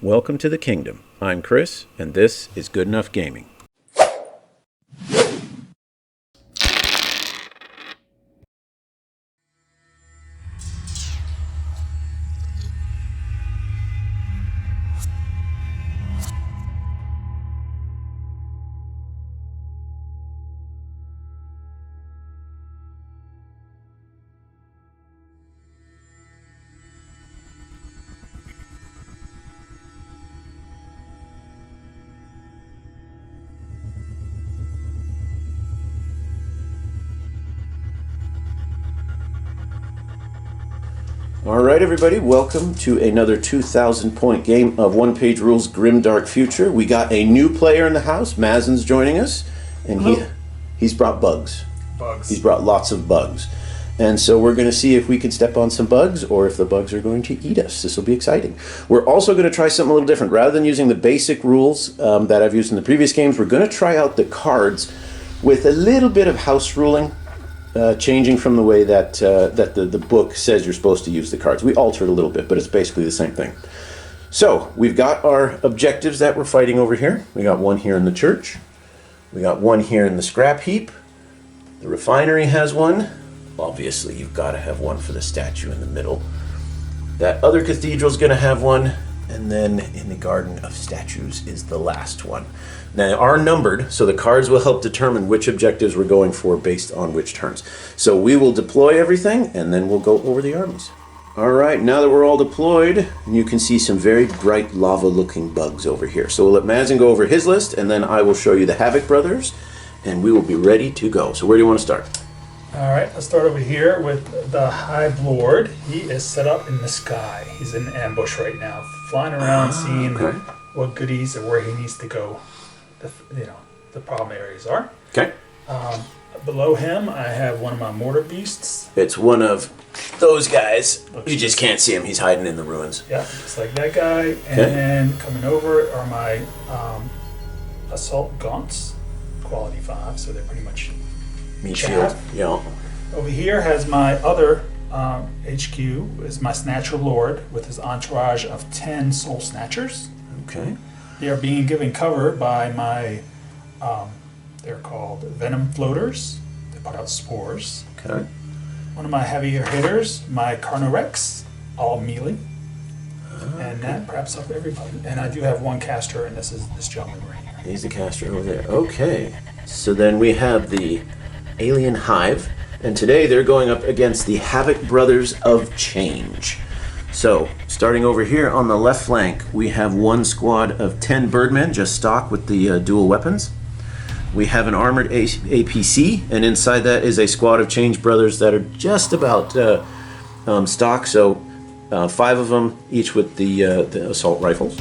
Welcome to the kingdom. I'm Chris, and this is Good Enough Gaming. Alright everybody, welcome to another 2,000 point game of OnePageRules Grimdark Future. We got a new player in the house. Mazen's joining us, and he's brought bugs. He's brought lots of bugs. And so we're going to see if we can step on some bugs or if the bugs are going to eat us. This will be exciting. We're also going to try something a little different. Rather than using the basic rules that I've used in the previous games, we're going to try out the cards with a little bit of house ruling. Changing from the way that the book says you're supposed to use the cards. We altered a little bit, but it's basically the same thing. So, we've got our objectives that we're fighting over here. We got one here in the church. We got one here in the scrap heap. The refinery has one. Obviously, you've got to have one for the statue in the middle. That other cathedral's going to have one. And then in the Garden of Statues is the last one. Now, they are numbered, so the cards will help determine which objectives we're going for based on which turns. So we will deploy everything, and then we'll go over the armies. Alright, now that we're all deployed, you can see some very bright lava-looking bugs over here. So we'll let Mazen go over his list, and then I will show you the Havoc brothers, and we will be ready to go. So where do you want to start? Alright, let's start over here with the Hive Lord. He is set up in the sky. He's in ambush right now, flying around, seeing what goodies or where he needs to go. The problem areas are. Okay. Below him, I have one of my mortar beasts. It's one of those guys. You just can't see him. He's hiding in the ruins. Yeah, just like that guy. And then coming over are my assault gaunts, quality 5, so they're pretty much meat shield. Yeah. Over here has my other HQ, is my Snatcher Lord with his entourage of 10 Soul Snatchers. Okay. They are being given cover by my, they're called Venom Floaters. They put out spores. Okay. One of my heavier hitters, my Carnorex, all melee. And that wraps up everybody. And I do have one caster, and this is this gentleman right here. He's the caster over there. Okay. So then we have the Alien Hive, and today they're going up against the Havoc Brothers of Change. So, starting over here on the left flank, we have one squad of 10 Birdmen, just stock with the dual weapons. We have an armored APC, and inside that is a squad of Change Brothers that are just about stock, so 5 of them, each with the assault rifles.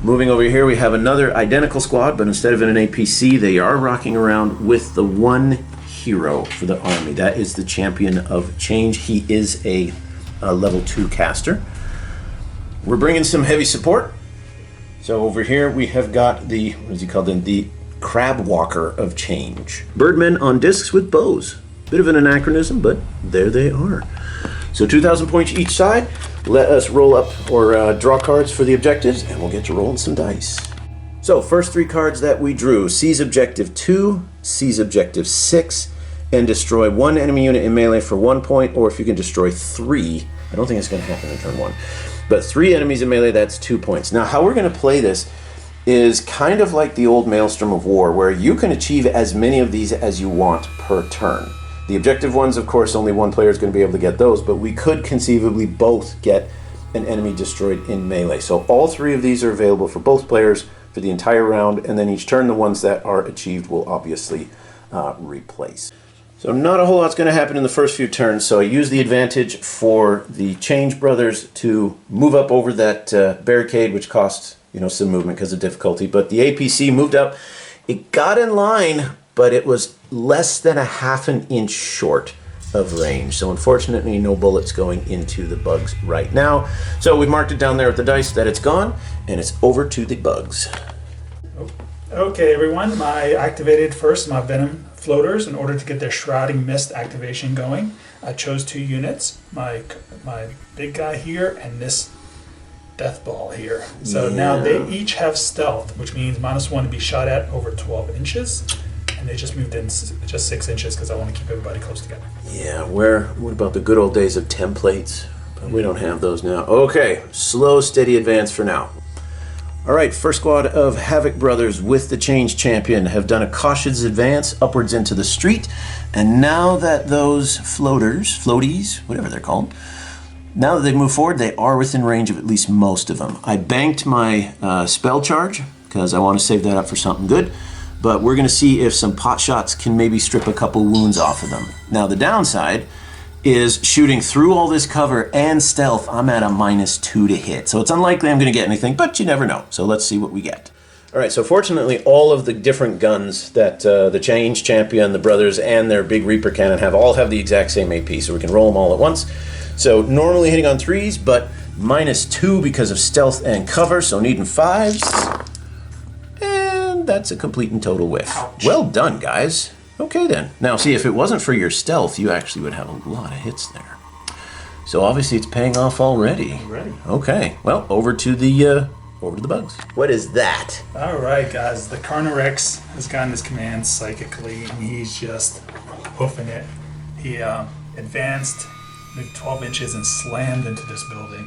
Moving over here, we have another identical squad, but instead of an APC, they are rocking around with the one hero for the army. That is the Champion of Change. He is a level 2 caster. We're bringing some heavy support. So over here we have got the, what is he called then? The Crab Walker of Change. Birdmen on discs with bows. Bit of an anachronism, but there they are. So 2,000 points each side. Let us roll up or draw cards for the objectives, and we'll get to rolling some dice. So first 3 cards that we drew: seize objective 2, seize objective 6, and destroy 1 enemy unit in melee for 1 point, or if you can destroy 3, I don't think it's going to happen in turn 1, but 3 enemies in melee, that's 2 points. Now how we're going to play this is kind of like the old Maelstrom of War, where you can achieve as many of these as you want per turn. The objective ones, of course, only one player is going to be able to get those, but we could conceivably both get an enemy destroyed in melee. So all 3 of these are available for both players for the entire round, and then each turn the ones that are achieved will obviously replace. So not a whole lot's going to happen in the first few turns, so I use the advantage for the Change Brothers to move up over that barricade, which costs some movement because of difficulty, but the APC moved up. It got in line, but it was less than a half an inch short of range. So unfortunately, no bullets going into the bugs right now. So we've marked it down there with the dice that it's gone, and it's over to the bugs. Okay, everyone, I activated first my Venom Floaters in order to get their Shrouding Mist activation going. I chose 2 units, my big guy here and this death ball here. So now they each have stealth, which means -1 to be shot at over 12 inches. And they just moved in just 6 inches because I want to keep everybody close together. Yeah, what about the good old days of templates? But we don't have those now. Okay, slow, steady advance for now. All right, first squad of Havoc brothers with the Change Champion have done a cautious advance upwards into the street. And now that those floaties, whatever they're called, now that they've moved forward, they are within range of at least most of them. I banked my spell charge because I want to save that up for something good. But we're going to see if some pot shots can maybe strip a couple wounds off of them. Now the downside is shooting through all this cover and stealth, I'm at a -2 to hit. So it's unlikely I'm going to get anything, but you never know. So let's see what we get. All right, so fortunately all of the different guns that the Change Champion, the brothers, and their big Reaper cannon all have the exact same AP, so we can roll them all at once. So normally hitting on 3s, but -2 because of stealth and cover, so needing 5s. That's a complete and total whiff. Ouch. Well done, guys. Okay then. Now see, if it wasn't for your stealth, you actually would have a lot of hits there. So obviously it's paying off already. Okay. Well, over to the bugs. What is that? All right, guys. The Carnorex has gotten his command psychically, and he's just hoofing it. He advanced, moved 12 inches, and slammed into this building.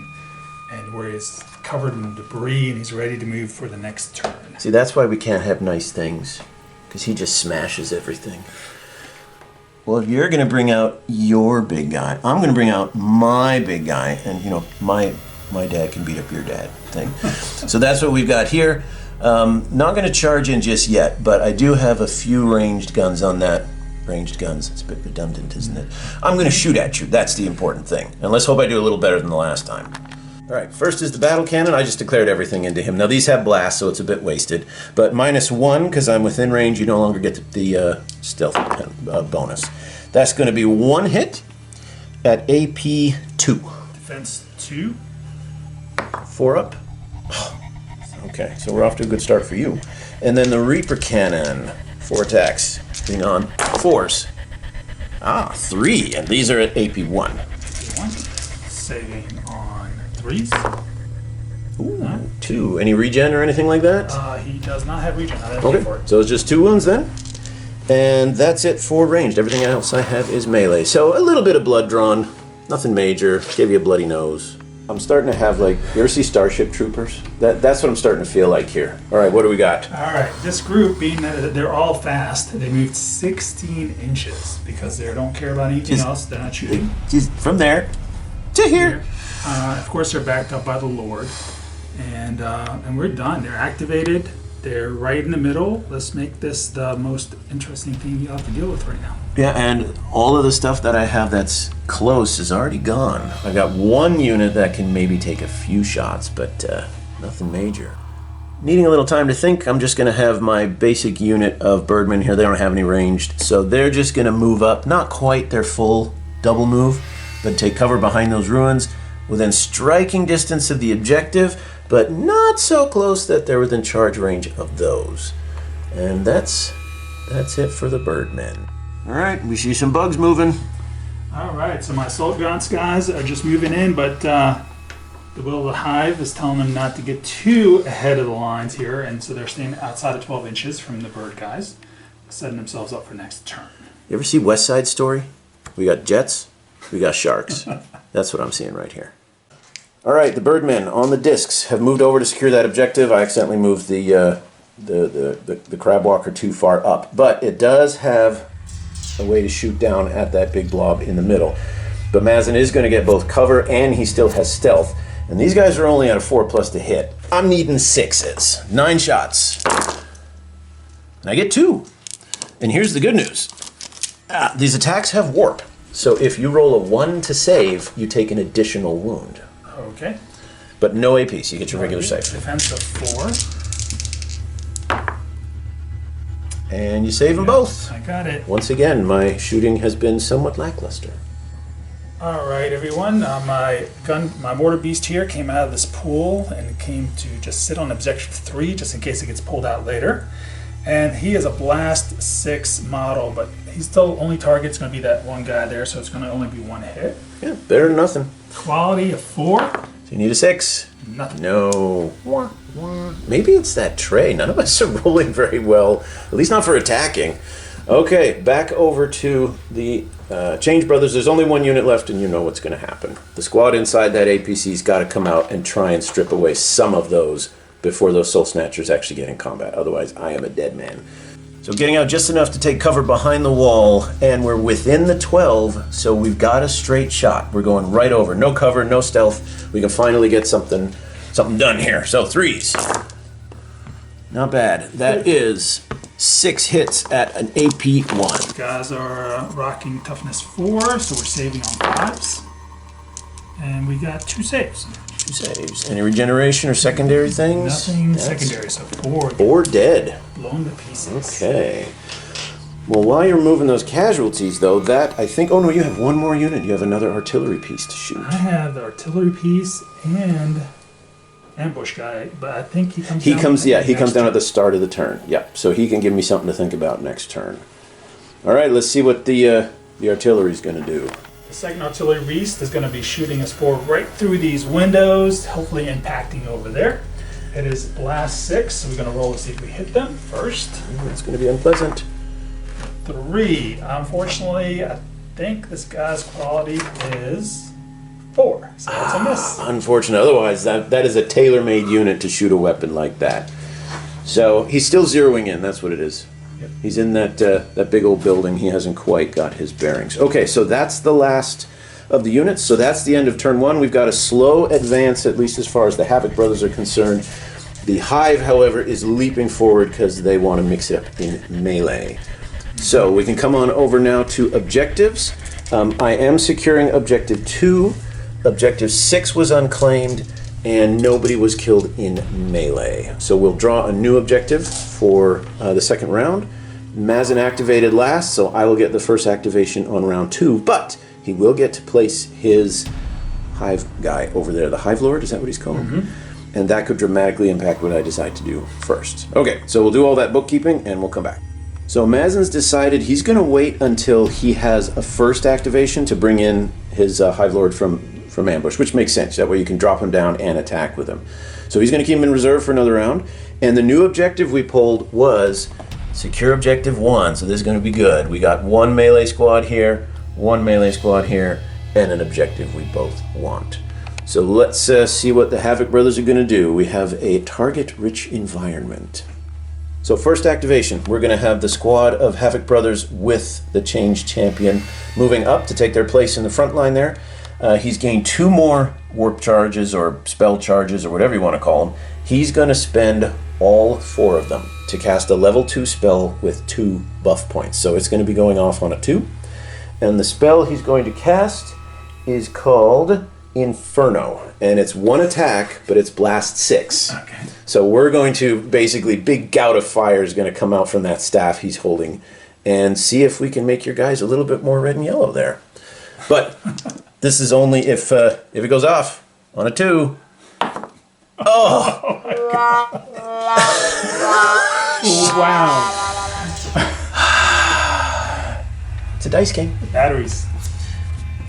And where he's covered in debris, and he's ready to move for the next turn. See, that's why we can't have nice things, because he just smashes everything. Well, if you're going to bring out your big guy, I'm going to bring out my big guy, and my dad can beat up your dad thing. So that's what we've got here. Not going to charge in just yet, but I do have a few ranged guns on that. Ranged guns. It's a bit redundant, isn't it? I'm going to shoot at you. That's the important thing. And let's hope I do a little better than the last time. All right, first is the battle cannon. I just declared everything into him. Now these have blast, so it's a bit wasted. But -1, because I'm within range, you no longer get the stealth bonus. That's going to be 1 hit at AP 2. Defense 2. 4 up. Okay, so we're off to a good start for you. And then the Reaper cannon. 4 attacks. Hitting on 4s. 3, and these are at AP 1. Saving on 3s. Ooh, 2. Any regen or anything like that? He does not have regen. I didn't Okay, pay for it. so it's just 2 wounds then. And that's it for ranged. Everything else I have is melee. So a little bit of blood drawn. Nothing major. Gave you a bloody nose. I'm starting to have, like, you ever see Starship Troopers? That's what I'm starting to feel like here. All right, what do we got? All right, this group, being that they're all fast, they moved 16 inches because they don't care about anything else. They're not shooting. Just from there to here. Of course, they're backed up by the Lord, and we're done. They're activated. They're right in the middle. Let's make this the most interesting thing you have to deal with right now. Yeah, and all of the stuff that I have that's close is already gone. I got 1 unit that can maybe take a few shots, but nothing major. Needing a little time to think, I'm just going to have my basic unit of birdmen here. They don't have any ranged, so they're just going to move up. Not quite their full double move, but take cover behind those ruins within striking distance of the objective, but not so close that they're within charge range of those. And that's it for the birdmen. All right, we see some bugs moving. All right, so my assault grunts guys are just moving in, but the will of the hive is telling them not to get too ahead of the lines here, and so they're staying outside of 12 inches from the bird guys, setting themselves up for next turn. You ever see West Side Story? We got jets, we got sharks. That's what I'm seeing right here. All right, the birdmen on the discs have moved over to secure that objective. I accidentally moved the crab walker too far up, but it does have a way to shoot down at that big blob in the middle. But Mazin is going to get both cover and he still has stealth. And these guys are only at a 4+ to hit. I'm needing 6s. 9 shots. And I get 2. And here's the good news. These attacks have warp. So if you roll a 1 to save, you take an additional wound. Okay. But no AP, so you get your regular save. Defense of 4. And you save them both. I got it. Once again, my shooting has been somewhat lackluster. All right, everyone. My mortar beast here came out of this pool and came to just sit on objective 3, just in case it gets pulled out later. And he is a blast 6 model, but he's still only target's going to be that one guy there, so it's going to only be 1 hit. Yeah, better than nothing. Quality of 4. So You need a 6? Nothing. No. Maybe it's that tray. None of us are rolling very well, at least not for attacking. Okay, back over to the Change Brothers. There's only one unit left, and you know what's going to happen. The squad inside that APC's got to come out and try and strip away some of those before those Soul Snatchers actually get in combat. Otherwise, I am a dead man. So getting out just enough to take cover behind the wall, and we're within the 12, so we've got a straight shot. We're going right over. No cover, no stealth. We can finally get something done here. So 3s. Not bad. That is 6 hits at an AP1. These guys are rocking toughness 4, so we're saving on 5s. And we got 2 saves. 2 saves. Any regeneration or secondary things? Nothing secondary, so 4. 4 dead. Blown to pieces. Okay. Well, while you're moving those casualties, though, that, I think... Oh, no, you have one more unit. You have another artillery piece to shoot. I have the artillery piece and ambush guy, but I think he comes down... He comes down at the start of the turn. Yep, so he can give me something to think about next turn. All right, let's see what the artillery's going to do. The second artillery beast is going to be shooting us forward right through these windows, hopefully impacting over there. It is blast 6, so we're going to roll to see if we hit them first. It's going to be unpleasant. 3. Unfortunately, I think this guy's quality is 4, so that's a miss. Unfortunate. Otherwise, that is a tailor-made unit to shoot a weapon like that. So he's still zeroing in. That's what it is. Yep. He's in that big old building. He hasn't quite got his bearings. Okay, so that's the last of the units. So that's the end of turn 1. We've got a slow advance, at least as far as the Havoc brothers are concerned. The Hive, however, is leaping forward because they want to mix it up in melee. So we can come on over now to objectives. I am securing objective 2. Objective 6 was unclaimed, and nobody was killed in melee. So we'll draw a new objective for the second round. Mazin activated last, so I will get the first activation on round 2, but he will get to place his Hive guy over there. The Hive Lord, is that what he's called? Mm-hmm. And that could dramatically impact what I decide to do first. Okay, so we'll do all that bookkeeping, and we'll come back. So Mazin's decided he's going to wait until he has a first activation to bring in his Hive Lord from ambush, which makes sense. That way you can drop him down and attack with him. So he's going to keep him in reserve for another round. And the new objective we pulled was secure objective 1. So this is going to be good. We got 1 melee squad here, 1 melee squad here, and an objective we both want. So let's see what the Havoc brothers are going to do. We have a target-rich environment. So first activation, we're going to have the squad of Havoc brothers with the Change Champion moving up to take their place in the front line there. He's gained 2 more warp charges or spell charges or whatever you want to call them. He's going to spend all 4 of them to cast a level 2 spell with 2 buff points. So it's going to be going off on a 2. And the spell he's going to cast is called Inferno. And it's 1 attack, but it's blast 6. Okay. So we're going to basically, big gout of fire is going to come out from that staff he's holding and see if we can make your guys a little bit more red and yellow there. But this is only if it goes off on a 2. Oh! Wow. It's a dice game. Batteries.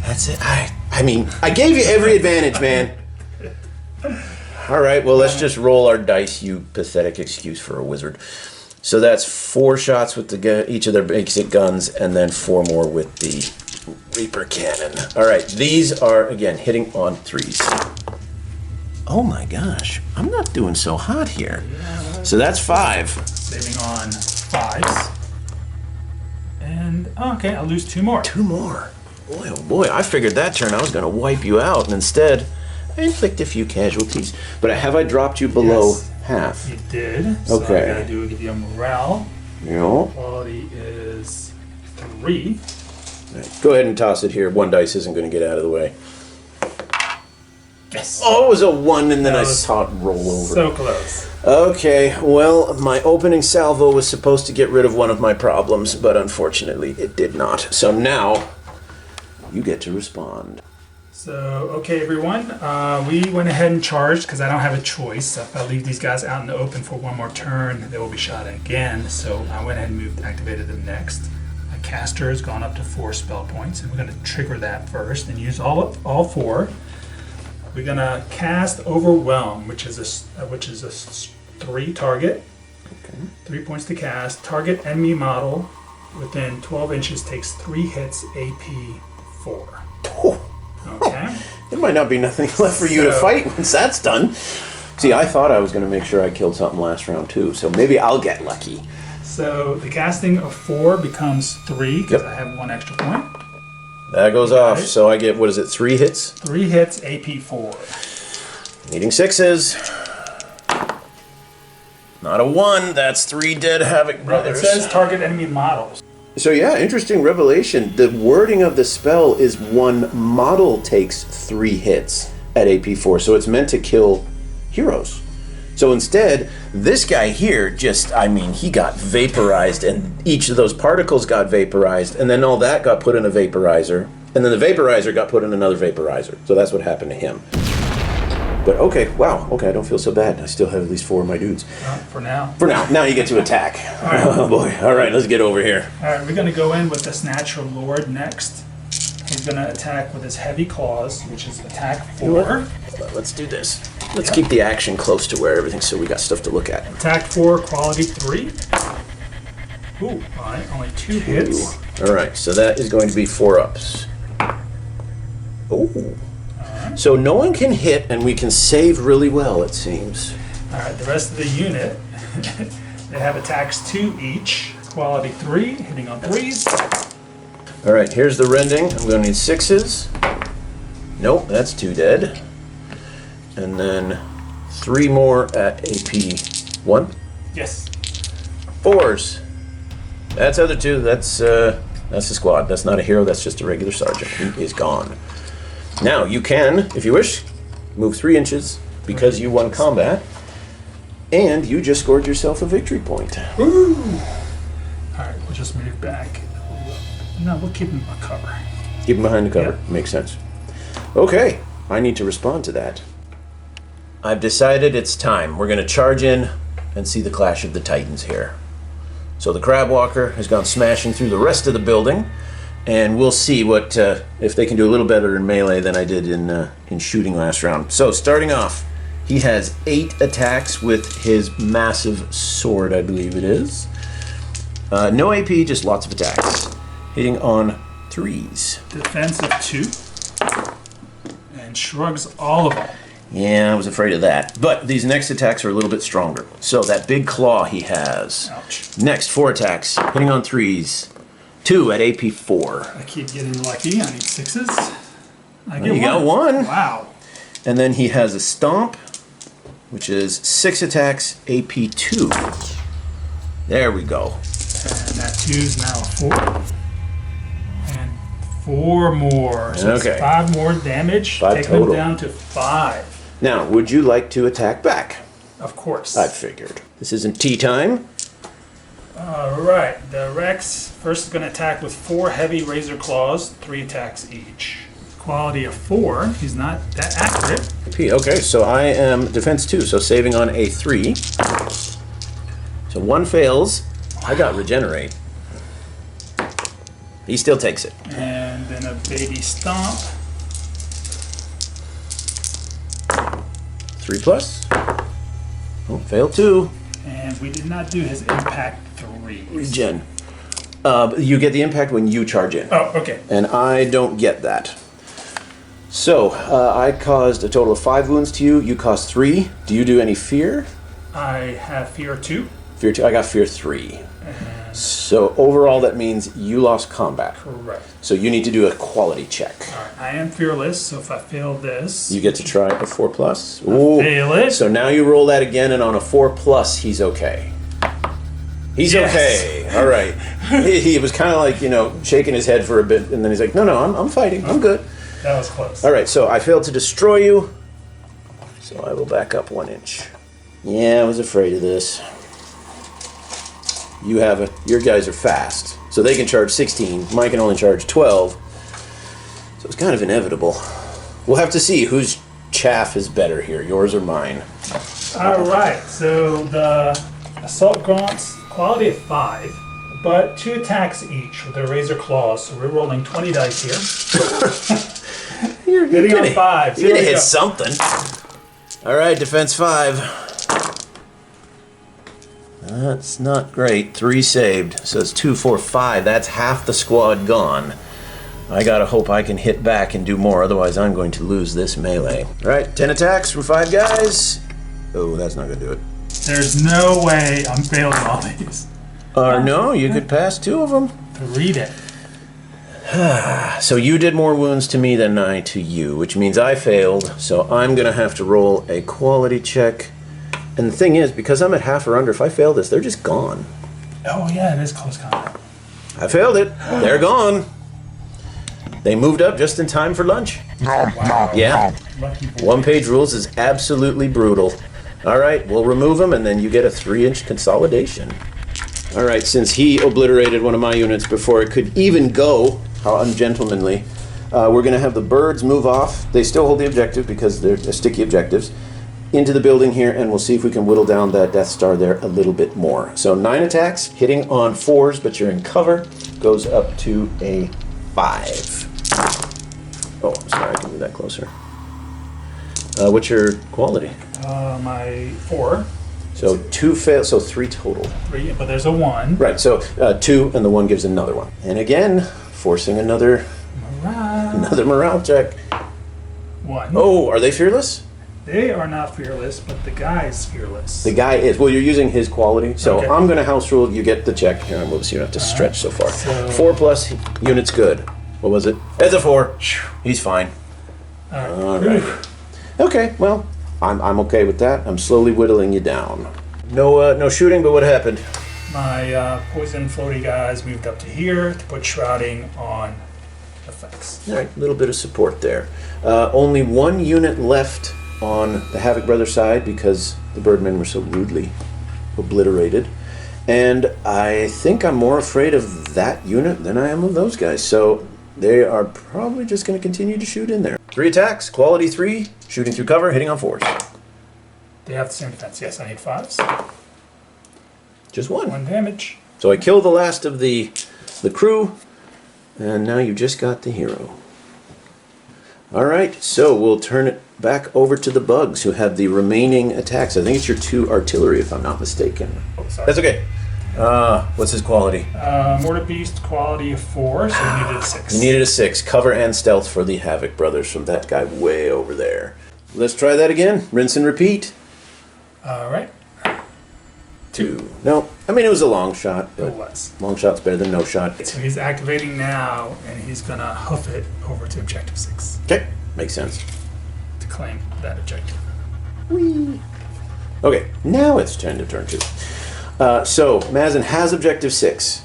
That's it. I mean, I gave you every advantage, man. All right, well, let's just roll our dice, you pathetic excuse for a wizard. So that's 4 shots with each of their basic guns, and then 4 more with the Reaper Cannon. All right, these are, again, hitting on 3s. Oh my gosh, I'm not doing so hot here. So that's 5. Saving on 5s. And, okay, I'll lose 2 more. 2 more. Boy, oh boy, I figured that turn I was going to wipe you out, and instead I inflict a few casualties. But have I dropped you below half? You did. So okay. All I gotta do is give you a morale. Yeah. Quality is 3. Right, go ahead and toss it here. 1 dice isn't going to get out of the way. Yes. Oh, it was a 1, and then I saw it roll over. So close. Okay, well, my opening salvo was supposed to get rid of one of my problems, but unfortunately it did not. So now you get to respond. So, okay, everyone, we went ahead and charged because I don't have a choice. If I leave these guys out in the open for 1 more turn, they will be shot again. So I went ahead and activated them next. My caster has gone up to 4 spell points, and we're going to trigger that first and use all 4. We're gonna cast overwhelm, which is a 3 target. Okay. 3 points to cast. Target enemy model within 12 inches takes 3 hits, AP 4. Oh. Okay. There might not be nothing left for you to fight once that's done. See, I thought I was going to make sure I killed something last round too, so maybe I'll get lucky. So the casting of 4 becomes 3 because I have 1 extra point. That goes off, so I get, what is it, 3 hits? 3 hits, AP 4. Needing 6s. Not a 1, that's 3 dead Havoc brothers. It says target enemy models. So yeah, interesting revelation. The wording of the spell is 1 model takes 3 hits at AP 4, so it's meant to kill heroes. So instead, this guy here he got vaporized, and each of those particles got vaporized, and then all that got put in a vaporizer, and then the vaporizer got put in another vaporizer. So that's what happened to him. But okay, wow, okay, I don't feel so bad. I still have at least 4 of my dudes. For now. For now. Now you get to attack. Oh boy. All right, let's get over here. All right, we're going to go in with this natural lord next. He's going to attack with his heavy claws, which is attack 4. Let's do this. Let's keep the action close to where everything, so we got stuff to look at. Attack 4, quality 3. Ooh, all right, only 2 hits. All right, so that is going to be 4 ups. Oh. So no one can hit, and we can save really well, it seems. All right, the rest of the unit, they have attacks 2 each, quality 3, hitting on 3s. All right, here's the rending. I'm going to need 6s. Nope, that's 2 dead. And then 3 more at AP 1. Yes. 4s. That's other 2. That's the squad. That's not a hero. That's just a regular sergeant. He is gone. Now you can, if you wish, move 3 inches because you won combat, and you just scored yourself a victory point. Ooh. All right, we'll just move back. No, we'll keep him a cover. Keep him behind the cover. Yep. Makes sense. Okay, I need to respond to that. I've decided it's time. We're going to charge in and see the clash of the titans here. So the crab walker has gone smashing through the rest of the building, and we'll see what if they can do a little better in melee than I did in shooting last round. So starting off, he has 8 attacks with his massive sword, I believe it is. No AP, just lots of attacks. Hitting on 3s. Defense of 2. And shrugs all of them. Yeah, I was afraid of that. But these next attacks are a little bit stronger. So that big claw he has. Ouch. Next, 4 attacks, hitting on 3s. 2 at AP 4. I keep getting lucky. I need 6s. You got 1. Wow. And then he has a stomp, which is 6 attacks, AP 2. There we go. And that 2 is now 4. And 4 more. So Okay. it's 5 more damage. 5 Take total. them down to 5. Now, would you like to attack back? Of course. I figured. This isn't tea time. Alright, the Rex first is going to attack with 4 heavy razor claws, 3 attacks each. Quality of 4, he's not that accurate. Okay, so I am defense 2, so saving on a 3. So 1 fails. I got regenerate. He still takes it. And then a baby stomp. 3 plus. Oh, failed 2. And we did not do his impact 3. Regen. You get the impact when you charge in. Oh, okay. And I don't get that. So, I caused a total of 5 wounds to you. You caused 3. Do you do any fear? I have fear 2. Fear 2. I got fear 3. So, overall, that means you lost combat. Correct. So, you need to do a quality check. Alright, I am fearless, so if I fail this... You get to try a 4 plus. Ooh. Fail it. So, now you roll that again, and on a 4 plus, he's okay. He's Yes. okay. All right. He was kind of like, shaking his head for a bit, and then he's like, no, I'm fighting. I'm good. That was close. All right, so I failed to destroy you, so I will back up 1 inch. Yeah, I was afraid of this. Your guys are fast, so they can charge 16. Mine can only charge 12, so it's kind of inevitable. We'll have to see whose chaff is better here, yours or mine. Alright, so the assault gaunts, quality of 5, but 2 attacks each with their razor claws, so we're rolling 20 dice here. you're Hitting gonna, on 5. you're gonna hit something. All right, defense 5. That's not great. 3 saved. So it's 2, 4, 5. That's half the squad gone. I gotta hope I can hit back and do more, otherwise I'm going to lose this melee. All right, 10 attacks from 5 guys. Oh, that's not gonna do it. There's no way I'm failing all these. No, you could pass 2 of them. Read it. So you did more wounds to me than I to you, which means I failed. So I'm gonna have to roll a quality check. And the thing is, because I'm at half or under, if I fail this, they're just gone. Oh yeah, it is close combat. I failed it. They're gone. They moved up just in time for lunch. Wow. Yeah. Lucky boy. OnePageRules is absolutely brutal. All right, we'll remove them, and then you get a 3-inch consolidation. All right, since he obliterated one of my units before it could even go, how ungentlemanly, we're going to have the birds move off. They still hold the objective because they're sticky objectives. Into the building here, and we'll see if we can whittle down that Death Star there a little bit more. So 9 attacks, hitting on 4s, but you're in cover, goes up to a 5. Oh, I'm sorry, I can move that closer. What's your quality? My 4. So 2 fail, so 3 total. 3, but there's a 1. Right, so 2, and the 1 gives another one. And again, forcing another morale check. 1. Oh, are they fearless? They are not fearless, but the guy is fearless. The guy is. Well, you're using his quality, so Okay. I'm going to house rule. You get the check. Here, I'll move so you don't have to stretch so far. So- 4 plus units good. What was it? It's a 4. He's fine. All right. Okay, well, I'm okay with that. I'm slowly whittling you down. No shooting, but what happened? My poison floaty guys moved up to here to put shrouding on effects. All right, a little bit of support there. Only 1 unit left on the Havoc Brother side because the Birdmen were so rudely obliterated. And I think I'm more afraid of that unit than I am of those guys. So they are probably just going to continue to shoot in there. 3 attacks, quality 3, shooting through cover, hitting on 4s. They have the same defense. Yes, I need 5s. Just 1. 1 damage. So I killed the last of the crew, and now you just got the hero. All right, so we'll turn it back over to the bugs who have the remaining attacks. I think it's your 2 artillery, if I'm not mistaken. Oh, sorry. That's okay. What's his quality? Mortar Beast quality of 4, so we needed a 6. You needed a 6. Cover and stealth for the Havoc Brothers from that guy way over there. Let's try that again. Rinse and repeat. All right. 2. No, I mean, it was a long shot, It but was. long shot's better than no shot. So he's activating now, and he's going to hoof it over to objective 6 Okay, makes sense. to claim that objective. Whee. Okay, now it's time to turn 2. So, Mazin has objective 6.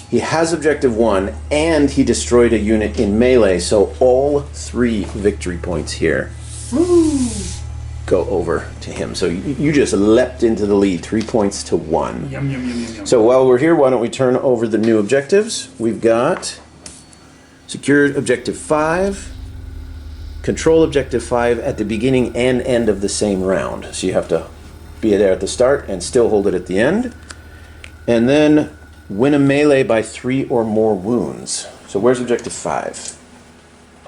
He has objective 1, and he destroyed a unit in melee, so all 3 victory points here go over to him. So you just leapt into the lead, 3 points to 1. Yum, yum, yum, yum, yum. So while we're here, why don't we turn over the new objectives? We've got secured objective 5, control objective 5 at the beginning and end of the same round. So you have to be there at the start and still hold it at the end. And then win a melee by 3 or more wounds. So where's objective 5?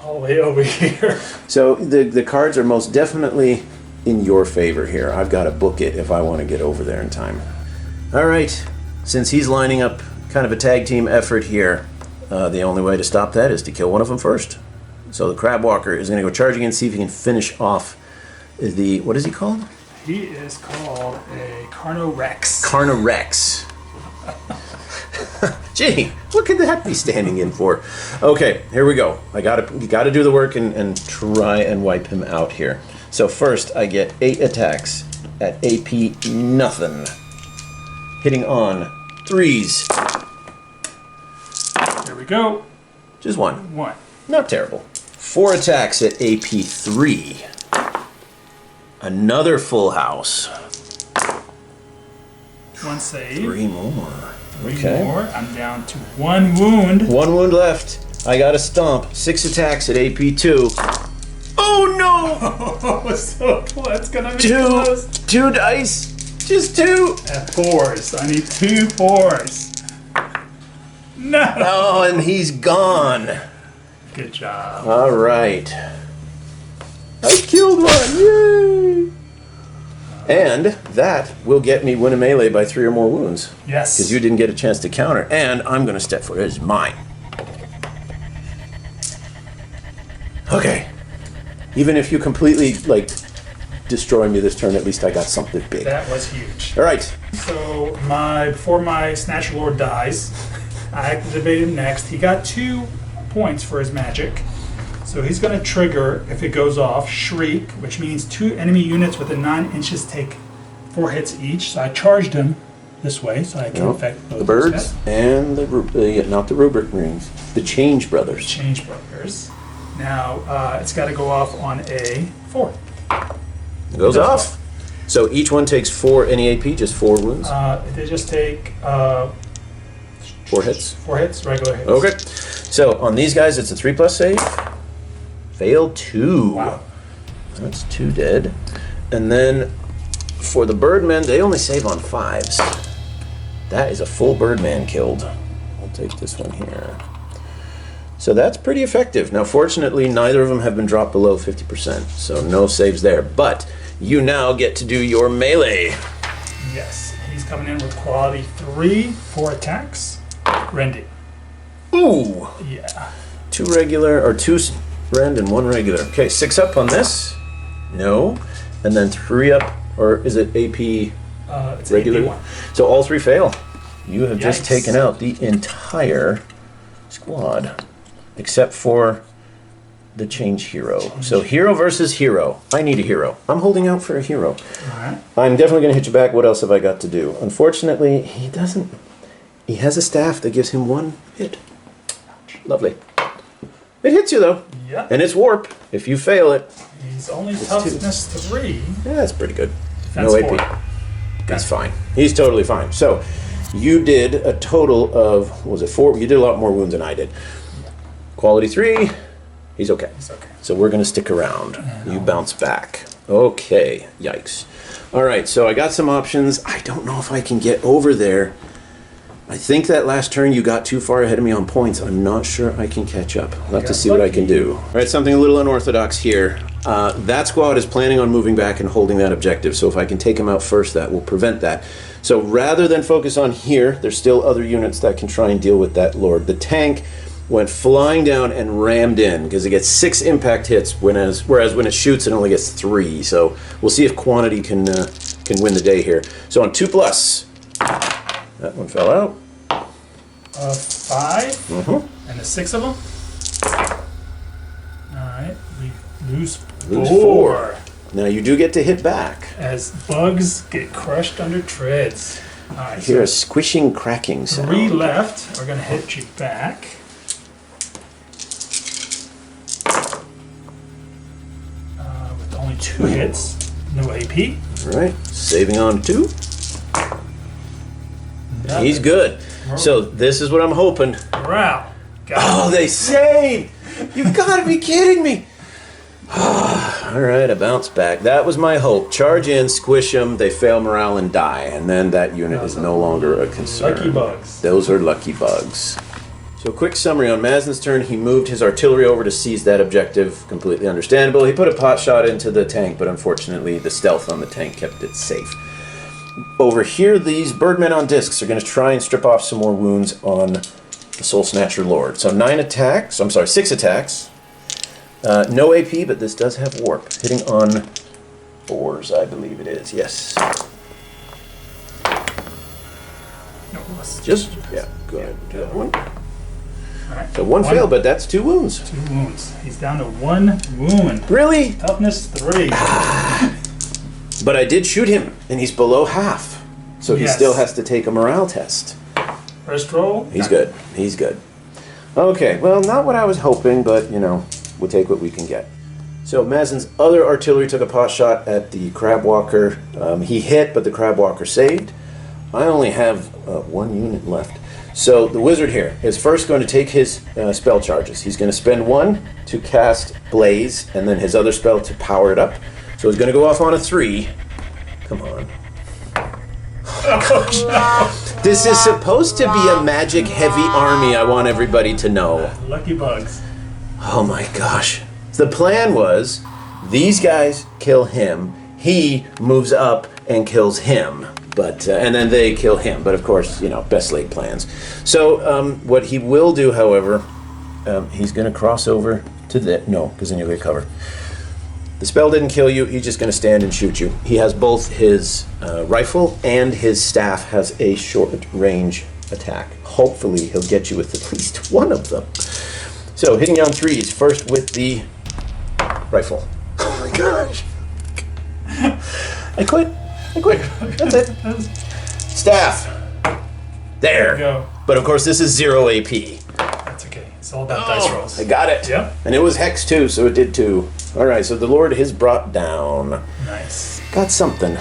all the way over here. So the cards are most definitely in your favor here. I've got to book it if I want to get over there in time. All right, since he's lining up kind of a tag team effort here, the only way to stop that is to kill one of them first. So the Crab Walker is going to go charging in, see if he can finish off the, what is he called? He is called a Carnorex. Carnorex. Gee, what could that be standing in for? Okay, here we go. You gotta do the work and try and wipe him out here. So first, I get 8 attacks at AP nothing, hitting on 3s. There we go. Just 1. 1. Not terrible. 4 attacks at AP 3. Another full house. 1 save. 3 more. 3 Okay. more. I'm down to 1 wound. 1 wound left. I got a stomp. 6 attacks at AP 2. Oh no! Oh, so that's gonna be close. 2 dice. Just 2. At 4s. I need 2 4s. No. Oh, and he's gone. Good job. All right. killed one! Yay! And that will get me win a melee by 3 or more wounds. Yes. Because you didn't get a chance to counter. And I'm going to step for it. It's mine. Okay. Even if you completely, like, destroy me this turn, at least I got something big. That was huge. All right. So before my Snatcher Lord dies, I activate him next. He got 2 points for his magic. So he's going to trigger, if it goes off, Shriek, which means 2 enemy units within 9 inches take 4 hits each. So I charged him this way, so I can affect both the birds and not the rubric rings, the Change Brothers. Change Brothers. Now it's got to go off on a 4. It goes off. So each one takes 4 any AP, just 4 wounds. They just take 4 hits. 4 hits, regular hits. Okay. So on these guys, it's a 3+ save. Fail 2. Wow. That's 2 dead. And then for the Birdmen, they only save on 5s. That is a full Birdman killed. I'll take this one here. So that's pretty effective. Now, fortunately, neither of them have been dropped below 50%, so no saves there. But you now get to do your melee. Yes, he's coming in with quality 3 for attacks. Rendy. Ooh! Yeah. 2 regular, or 2 rend and 1 regular. Okay, 6 up on this. No. And then 3 up, or is it AP It's regular? AP 1. So all 3 fail. You have just Yikes. taken out the entire squad. Except for the Change Hero. So hero versus hero. I need a hero. I'm holding out for a hero. Alright. I'm definitely going to hit you back. What else have I got to do? Unfortunately, he doesn't. He has a staff that gives him 1 hit. Lovely. It hits you though. Yep. And it's warp. If you fail it, He's only toughness 3. yeah, that's pretty good. Defense No AP. 4. He's fine. He's totally fine. So you did a total of, what was it, 4? You did a lot more wounds than I did. Quality 3. He's okay. It's okay. So we're going to stick around. You bounce back. Okay. Yikes. All right. So I got some options. I don't know if I can get over there. I think that last turn you got too far ahead of me on points. I'm not sure I can catch up. I'll have to see what I can do. All right. Something a little unorthodox here. That squad is planning on moving back and holding that objective. So if I can take them out first, that will prevent that. So rather than focus on here, there's still other units that can try and deal with that Lord. The tank went flying down and rammed in because it gets 6 impact hits, whereas when it shoots, it only gets 3. So we'll see if quantity can win the day here. So on 2+, that one fell out. 5 and the 6 of them. Alright, we lose 4. Now you do get to hit back. As bugs get crushed under treads. Alright, Hear a so squishing, cracking sound. 3 left are going to hit you back. With only 2 hits, no AP. All right, saving on 2. Nothing. He's good. So this is what I'm hoping. Morale. Oh, they saved! You've got to be kidding me! All right, I bounce back. That was my hope. Charge in, squish them, they fail morale and die, and then that unit is no longer a concern. Lucky bugs. Those are lucky bugs. So quick summary, on Mazin's turn, he moved his artillery over to seize that objective. Completely understandable. He put a pot shot into the tank, but unfortunately the stealth on the tank kept it safe. Over here, these Birdmen on discs are going to try and strip off some more wounds on the Soul Snatcher Lord. So 6 attacks. No AP, but this does have warp. Hitting on 4s, I believe it is. Yes. No, Yeah, go ahead. Do that one. Alright. So one failed, but that's 2 wounds. 2 wounds. He's down to 1 wound. Really? Toughness 3. But I did shoot him, and he's below half. So he Yes. still has to take a morale test. First roll. He's good. He's good. Okay, well, not what I was hoping, but, we'll take what we can get. So Mazin's other artillery took a pot shot at the Crabwalker. He hit, but the Crabwalker saved. I only have 1 unit left. So the wizard here is first going to take his spell charges. He's going to spend 1 to cast Blaze, and then his other spell to power it up. So he's going to go off on a 3. Come on. This is supposed to be a magic heavy army, I want everybody to know. Lucky bugs. Oh my gosh. The plan was These guys kill him. He moves up and kills him. But and then they kill him. But of course, you know, best laid plans. So what he will do, however, he's going to cross over to the... No, because then you'll get covered. The spell didn't kill you. He's just going to stand and shoot you. He has both his rifle and his staff has a short range attack. Hopefully he'll get you with at least one of them. So hitting you on 3s. First with the rifle. Oh my gosh. I quit. That's it. Staff. There. You go. But of course this is 0 AP. That's okay. It's all about dice rolls. I got it. Yep. And it was hex too, so it did 2. All right, so the Lord is brought down. Nice. Got something.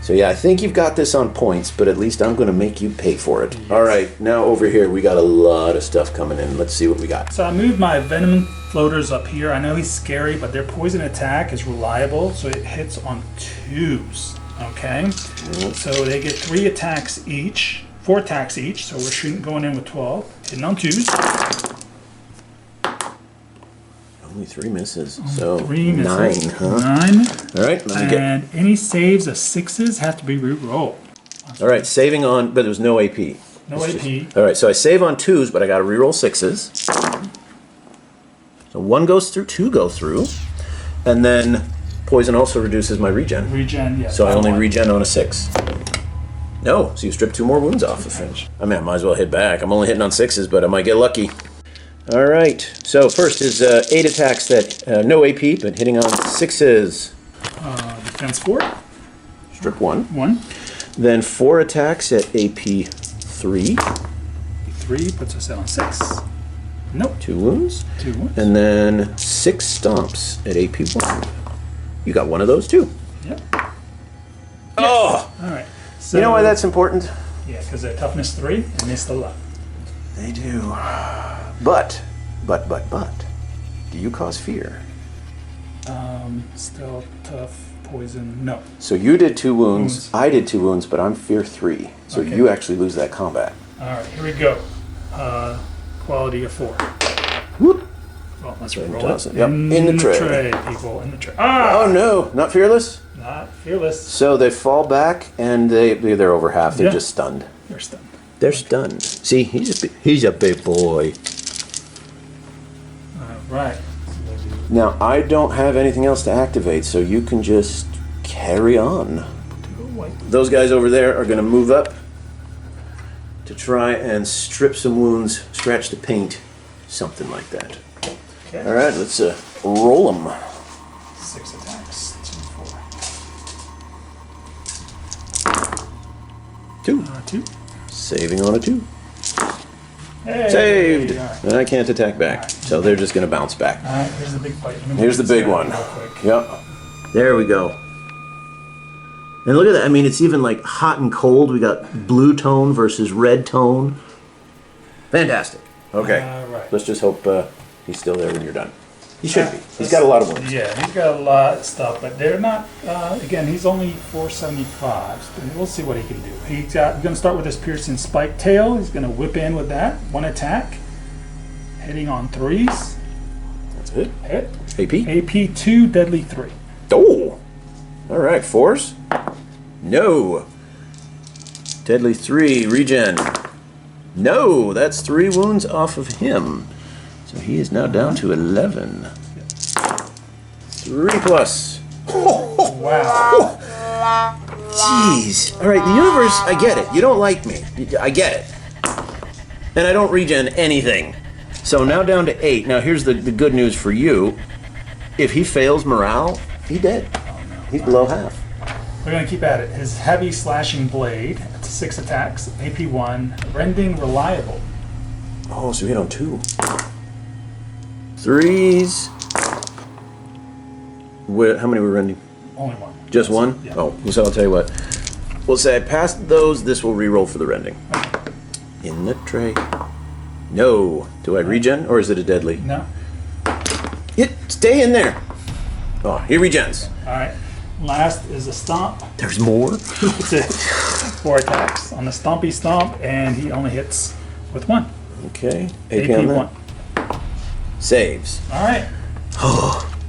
So yeah, I think you've got this on points, but at least I'm going to make you pay for it. Yes. All right, now over here we got a lot of stuff coming in. Let's see what we got. So I moved my venom floaters up here. I know he's scary, but their poison attack is reliable, so it hits on 2s. Okay? So they get 3 attacks each, 4 attacks each, so we're shooting going in with 12. Hitting on 2s. Only 3 misses, so 3 misses. 9, huh? 9. All right, let me And any saves of 6s have to be re-rolled. All right, saving on, but there was no AP. No AP. All right, so I save on 2s, but I got to reroll 6s. So 1 goes through, 2 go through, and then poison also reduces my regen. Regen, yeah. So I only regen on a 6. No, so you strip 2 more wounds off of it. I mean, I might as well hit back. I'm only hitting on 6s, but I might get lucky. All right, so first is 8 attacks that, no AP, but hitting on 6s. Defense 4. Strip 1. 1. Then 4 attacks at AP 3. 3 puts us on 6. Nope. 2 wounds. 2 wounds. And then 6 stomps at AP 1. You got one of those too. Yep. Oh! All right. So, you know why that's important? Yeah, because they're toughness 3 and they still up. They do. But, do you cause fear? Still tough, poison, no. So you did 2 wounds, I did 2 wounds, but I'm fear 3. So Okay. you actually lose that combat. All right, here we go. Quality of 4. Whoop. Well, let's Right, roll toss it. it. Yep, in the tray. People, in the tray. Ah! Oh no, not fearless? Not fearless. So they fall back and they're over half. They're just stunned. They're stunned. They're stunned. See, he's a big boy. All right. Now, I don't have anything else to activate, so you can just carry on. Those guys over there are going to move up to try and strip some wounds, scratch the paint, something like that. Okay. All right, let's roll them. 6 attacks. 2. 2. Saving on a 2. Hey, Saved! all right. And I can't attack back, so they're just going to bounce back. All right, here's the big fight. Here's the big one. Real quick. Yep. There we go. And look at that. I mean, it's even like hot and cold. We got blue tone versus red tone. Fantastic. Okay. All right. Let's just hope he's still there when you're done. He should be. He's got a lot of wounds. Yeah, he's got a lot of stuff, but they're not. Again, he's only 475. So we'll see what he can do. He's going to start with his piercing spike tail. He's going to whip in with that. 1 attack, hitting on 3s. That's it. Hit. AP? AP 2, deadly 3. Oh! All right, 4s? No. Deadly 3, regen. No, that's 3 wounds off of him. So he is now down to 11. 3 plus. Wow. Jeez. All right, the universe, I get it. You don't like me. I get it. And I don't regen anything. So now down to 8. Now here's the good news for you. If he fails morale, he's dead. He's below half. We're going to keep at it. His heavy slashing blade, that's 6 attacks, AP 1, rending reliable. Oh, so we hit on 2. 3s. How many were rending? Only 1. Just 1? Yeah. Oh, so I'll tell you what. We'll say I passed those. This will re-roll for the rending. In the tray. No. Do I regen or is it a deadly? No. Stay in there. Oh, he regens. All right. Last is a stomp. There's more? That's it. 4 attacks on the stompy stomp, and he only hits with 1. Okay. AP on 1. that. Saves. All right.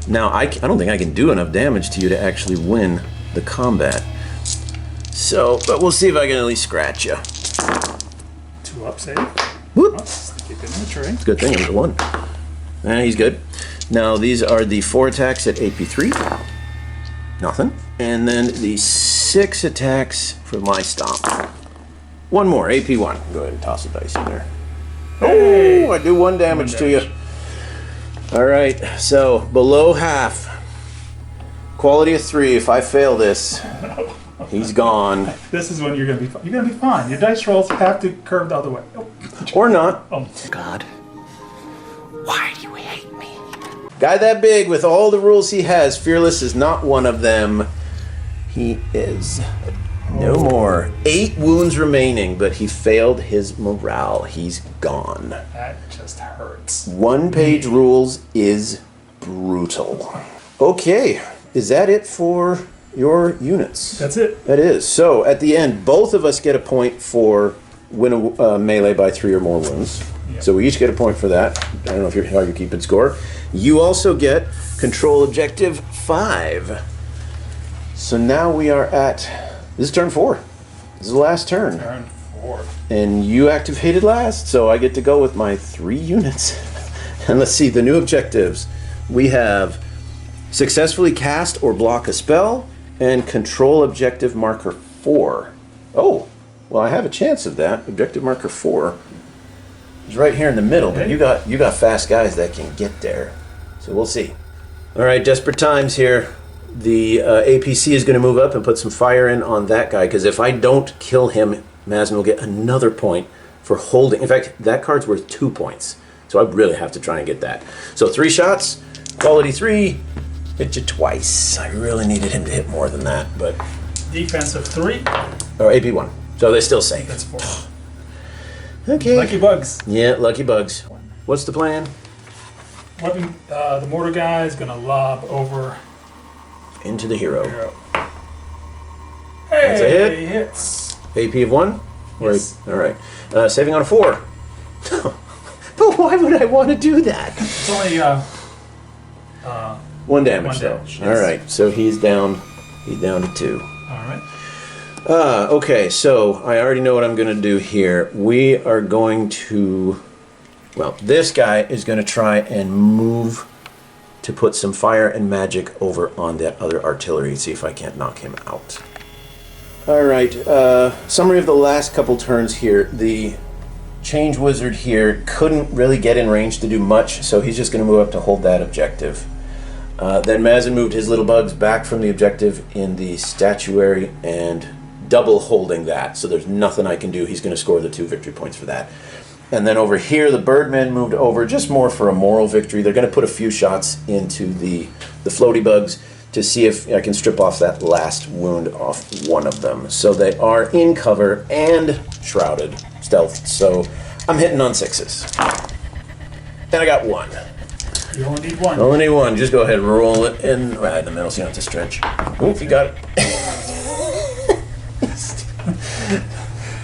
Now, I don't think I can do enough damage to you to actually win the combat. So, but we'll see if I can at least scratch you. 2 up save. Whoop! Oh, keep it in the tray. It's a good thing it was a 1. He's good. Now, these are the 4 attacks at AP3. Nothing. And then the 6 attacks for my stomp. 1 more, AP1. Go ahead and toss a dice in there. Hey. Oh, I do 1 damage to you. All right, so below half. Quality of 3. If I fail this, he's gone. This is when you're gonna be. You're gonna be fine. Your dice rolls have to curve the other way. Oh. Or not. Oh God, why do you hate me? Guy that big with all the rules he has, Fearless is not one of them. He is. No more. 8 wounds remaining, but he failed his morale. He's gone. That just hurts. OnePageRules is brutal. Okay, is that it for your units? That's it. That is. So at the end, both of us get a point for win a melee by 3 or more wounds. Yep. So we each get a point for that. I don't know how you're keeping score. You also get control objective 5. So now we are at, this is turn 4. This is the last turn. Turn 4. And you activated last, so I get to go with my 3 units. And let's see, the new objectives. We have successfully cast or block a spell, and control objective marker 4. Oh, well, I have a chance of that. Objective marker 4 is right here in the middle, but you got fast guys that can get there. So we'll see. All right, desperate times here. The APC is going to move up and put some fire in on that guy, because if I don't kill him, Mazin will get another point for holding. In fact, that card's worth 2 points. So I really have to try and get that. So 3 shots, quality 3, hit you twice. I really needed him to hit more than that, but... Defensive 3. Oh, AP1. So they're still safe. That's 4. Okay. Lucky bugs. Yeah, lucky bugs. What's the plan? Weapon, the mortar guy is gonna lob over. Into the hero. Hey, That's a hit. he hits. AP of 1? Yes. All right. Saving on a 4. But why would I want to do that? It's only 1 damage, 1 though. damage, yes. All right. So he's down. He's down to 2. All right. Okay. So I already know what I'm going to do here. We are going to. Well, this guy is going to try and move to put some fire and magic over on that other artillery and see if I can't knock him out. All right, summary of the last couple turns here. The Change Wizard here couldn't really get in range to do much, so he's just going to move up to hold that objective. Then Mazin moved his little bugs back from the objective in the statuary and double holding that, so there's nothing I can do. He's going to score the 2 victory points for that. And then over here, the Birdmen moved over just more for a moral victory. They're going to put a few shots into the floaty bugs to see if I can strip off that last wound off one of them. So they are in cover and shrouded, stealth. So I'm hitting on 6s. And I got 1. You only need 1. Only need 1. Just go ahead and roll it in right in the middle so you don't have to stretch. Oh, you got it.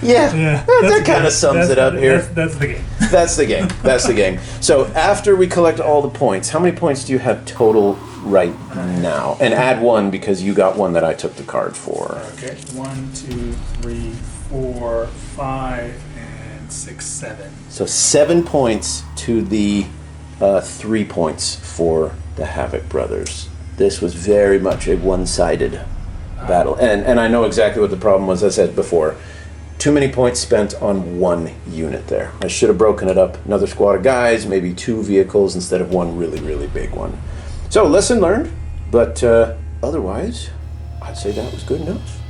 Yeah, that kind of sums it up here. That's the game. That's the game. That's the game. So after we collect all the points, how many points do you have total right now? And add 1 because you got 1 that I took the card for. Okay. 1, 2, 3, 4, 5, and 6, 7. So 7 points to the 3 points for the Havoc brothers. This was very much a one-sided battle. And I know exactly what the problem was, as I said before. Too many points spent on 1 unit there. I should have broken it up. Another squad of guys, maybe 2 vehicles instead of 1 really, really big one. So, lesson learned, but otherwise, I'd say that was good enough.